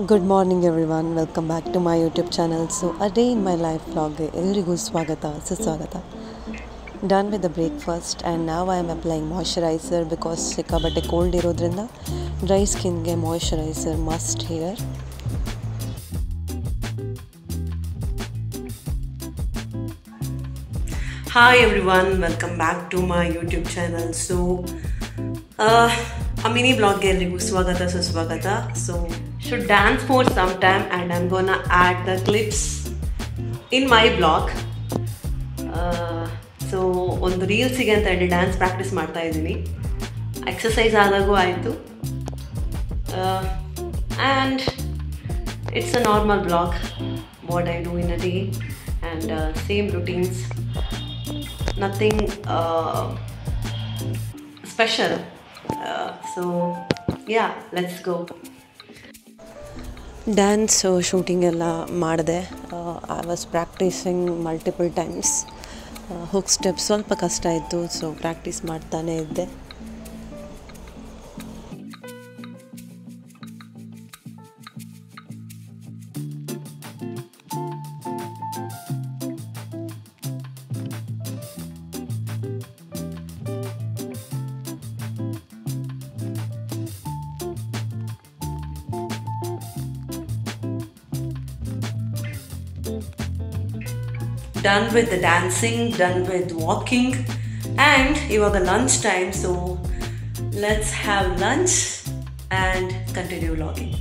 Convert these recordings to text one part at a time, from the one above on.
Good morning everyone, welcome back to my YouTube channel. So a day in my life vlog ಎಲ್ಲರಿಗೂ ಸ್ವಾಗತ ಸುಸ್ವಾಗತ. Done with the breakfast and now I am applying moisturizer because ಸಿಕ್ಕಾಪಟ್ಟೆ cold ಇರೋದ್ರಿಂದ dry skin ಗೆ moisturizer must here. Hi everyone, welcome back to my YouTube channel. So a mini vlog ಗೆ ಎಲ್ಲರಿಗೂ ಸ್ವಾಗತ ಸುಸ್ವಾಗತ. So should dance for some time and I'm gonna add the clips in my vlog. So ಒಂದು ರೀಲ್ಸಿಗೆ ಅಂತ ಹೇಳಿ dance practice ಮಾಡ್ತಾ ಇದ್ದೀನಿ. Exercise ಆದಾಗೂ ಆಯಿತು and it's a normal vlog what I do in a day and same routines, nothing special. So yeah, let's go. Dance shooting ಎಲ್ಲ ಮಾಡಿದೆ. I was practising multiple times. Hook step ಸ್ವಲ್ಪ ಕಷ್ಟ ಇತ್ತು, so practice ಮಾಡ್ತಾನೇ ಇದ್ದೆ. Done with the dancing, done with walking, and ivaga lunch time, so let's have lunch and continue vlogging.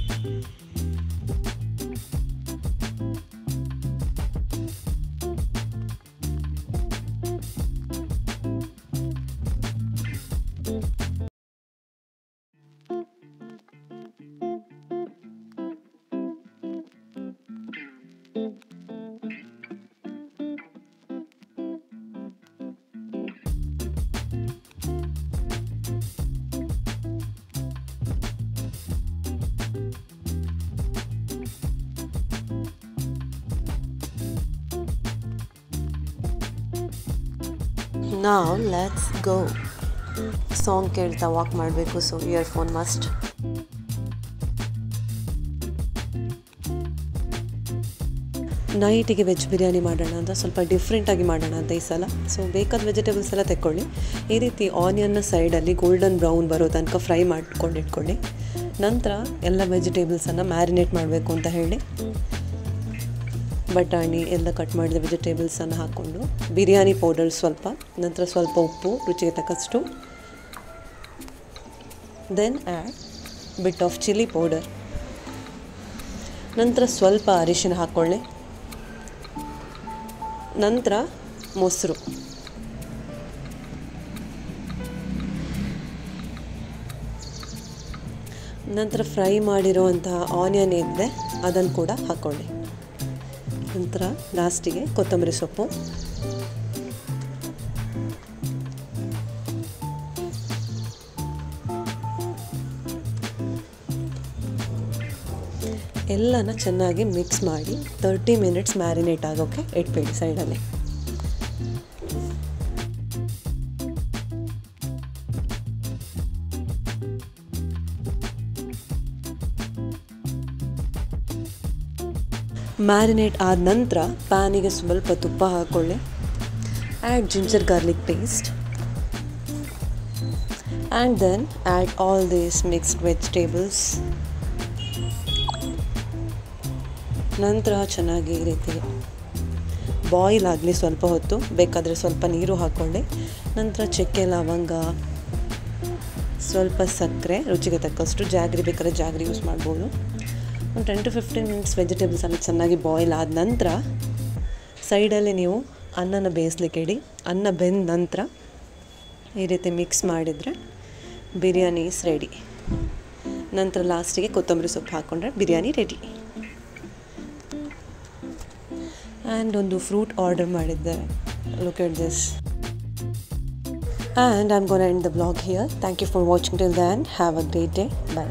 Now let's go. Song ಕೇಳ್ತಾ walk ಮಾಡಬೇಕು, so earphone must. ನೈಟಿಗೆ veg biryani ಮಾಡೋಣ ಅಂತ, ಸ್ವಲ್ಪ ಡಿಫ್ರೆಂಟಾಗಿ ಮಾಡೋಣ ಅಂತ ಈ ಸಲ. ಸೊ ಬೇಕಾದ ವೆಜಿಟೇಬಲ್ಸ್ ಎಲ್ಲ ತೆಕ್ಕೊಳ್ಳಿ. ಈ ರೀತಿ ಆನಿಯನ್ನ ಸೈಡಲ್ಲಿ ಗೋಲ್ಡನ್ ಬ್ರೌನ್ ಬರೋ ತನಕ ಫ್ರೈ ಮಾಡ್ಕೊಂಡು ಇಟ್ಕೊಳ್ಳಿ. ನಂತರ ಎಲ್ಲ ವೆಜಿಟೇಬಲ್ಸನ್ನು ಮ್ಯಾರಿನೇಟ್ ಮಾಡಬೇಕು ಅಂತ ಹೇಳಿ ಬಟಾಣಿ ಎಲ್ಲ ಕಟ್ ಮಾಡಿದ ವೆಜಿಟೇಬಲ್ಸನ್ನು ಹಾಕ್ಕೊಂಡು ಬಿರಿಯಾನಿ ಪೌಡರ್ ಸ್ವಲ್ಪ, ನಂತರ ಸ್ವಲ್ಪ ಉಪ್ಪು ರುಚಿಗೆ ತಕ್ಕಷ್ಟು, then add bit of chilli powder, ನಂತರ ಸ್ವಲ್ಪ ಅರಿಶಿನ ಹಾಕ್ಕೊಳ್ಳಿ, ನಂತರ ಮೊಸರು, ನಂತರ ಫ್ರೈ ಮಾಡಿರುವಂತಹ ಆನಿಯನ್ ಇದ್ದೆ ಅದನ್ನು ಕೂಡ ಹಾಕ್ಕೊಳ್ಳಿ. ನಂತರ ಲಾಸ್ಟಿಗೆ ಕೊತ್ತಂಬರಿ ಸೊಪ್ಪು. ಎಲ್ಲನ ಚೆನ್ನಾಗಿ ಮಿಕ್ಸ್ ಮಾಡಿ 30 ಮಿನಿಟ್ಸ್ ಮ್ಯಾರಿನೇಟ್ ಆಗೋಕ್ಕೆ ಇಟ್ಬೇಡಿ ಸೈಡಲ್ಲಿ. ಮ್ಯಾರಿನೇಟ್ ಆದ ನಂತರ ಪ್ಯಾನಿಗೆ ಸ್ವಲ್ಪ ತುಪ್ಪ ಹಾಕ್ಕೊಳ್ಳಿ. Add ginger garlic paste and then add all these mixed vegetables. ನಂತರ ಚೆನ್ನಾಗಿ ಈ ರೀತಿ ಬಾಯ್ಲ್ ಆಗಲಿ ಸ್ವಲ್ಪ ಹೊತ್ತು, ಬೇಕಾದರೆ ಸ್ವಲ್ಪ ನೀರು ಹಾಕ್ಕೊಳ್ಳಿ. ನಂತರ ಚಕ್ಕೆ ಲವಂಗ, ಸ್ವಲ್ಪ ಸಕ್ಕರೆ ರುಚಿಗೆ ತಕ್ಕಷ್ಟು, ಜಾಗ್ರಿ ಬೇಕಾದ್ರೆ ಜಾಗ್ರಿ ಯೂಸ್ ಮಾಡ್ಬೋದು. ಒಂದು 10 to 15 ಮಿನಿಟ್ಸ್ ವೆಜಿಟೇಬಲ್ಸನ್ನು ಚೆನ್ನಾಗಿ ಬಾಯ್ಲ್ ಆದ ನಂತರ ಸೈಡಲ್ಲಿ ನೀವು ಅನ್ನನ ಬೇಯಿಸ್ಲಿಕ್ಕೆ ಇಡಿ. ಅನ್ನ ಬೆಂದ ನಂತರ ಈ ರೀತಿ ಮಿಕ್ಸ್ ಮಾಡಿದರೆ ಬಿರಿಯಾನಿ ಈಸ್ ರೆಡಿ. ನಂತರ ಲಾಸ್ಟಿಗೆ ಕೊತ್ತಂಬರಿ ಸೊಪ್ಪು ಹಾಕ್ಕೊಂಡ್ರೆ ಬಿರಿಯಾನಿ ರೆಡಿ. ಆ್ಯಂಡ್ ಒಂದು ಫ್ರೂಟ್ ಆರ್ಡರ್ ಮಾಡಿದ್ದೆ, look at this. And I am gonna end the blog here. Thank you for watching till the end. Have a great day. By.